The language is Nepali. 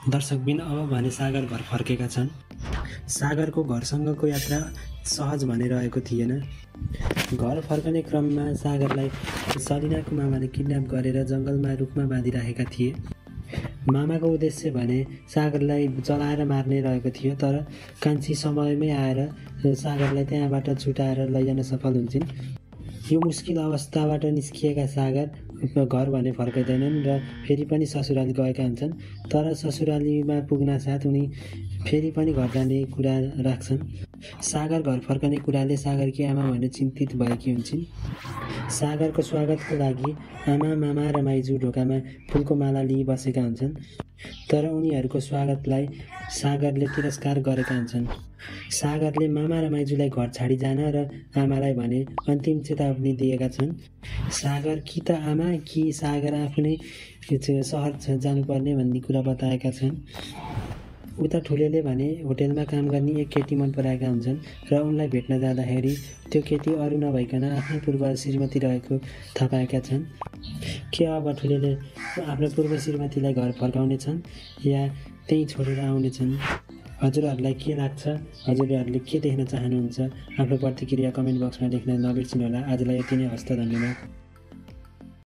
दर्शकबिन अब भने सागर घर फर्केका छन्। सागरको घरसँगको यात्रा सहज भने रहेको थिएन। घर फर्कने क्रममा सागरलाई सलिनाको मामाले किडन्याप गरेर जङ्गलमा रुखमा बाँधिराखेका थिए। मामाको उद्देश्य भने सागरलाई जलाएर मार्ने रहेको थियो, तर कान्छी समयमै आएर सागरलाई त्यहाँबाट छुटाएर लैजान सफल हुन्छन्। यो मुस्किल अवस्थाबाट निस्किएका सागर घर भने फर्कदैनन् र फेरि पनि ससुराली गएका हुन्छन्। तर ससुरालीमा पुग्नासाथ उनी फेरि पनि घर जाने कुरा राख्छन्। सागर घर फर्कने कुराले सागरकी आमा भने चिन्तित भएकी हुन्छन्। सागरको स्वागतको लागि आमा, मामा र माइजू ढोकामा फुलको माला लिई बसेका हुन्छन्, तर उनीहरूको स्वागतलाई सागरले तिरस्कार गरेका हुन्छन्। सागरले मामा र माइजूलाई घर छाडी जान र आमालाई भने अन्तिम चेतावनी दिएका छन्। सागर कि त आमा कि सागर आफ्नै सहर जानुपर्ने भन्ने कुरा बताएका छन्। उता ठुलेले भने होटेलमा काम गर्ने एक केटी मन पराएका हुन्छन् र उनलाई भेट्न जाँदाखेरि त्यो केटी अरू नभइकन आफ्नै पूर्व श्रीमती रहेको थाहा पाएका छन्। के अब ठुलेले आफ्नो पूर्व श्रीमतीलाई घर फर्काउने छन् या त्यहीँ छोडेर आउने छन्? हजुरहरूलाई के लाग्छ? हजुरहरूले के देख्न चाहनुहुन्छ? आफ्नो प्रतिक्रिया कमेन्ट बक्समा लेख्न नबिर्सिनुहोला। आजलाई यति नै, हस्त, धन्यवाद।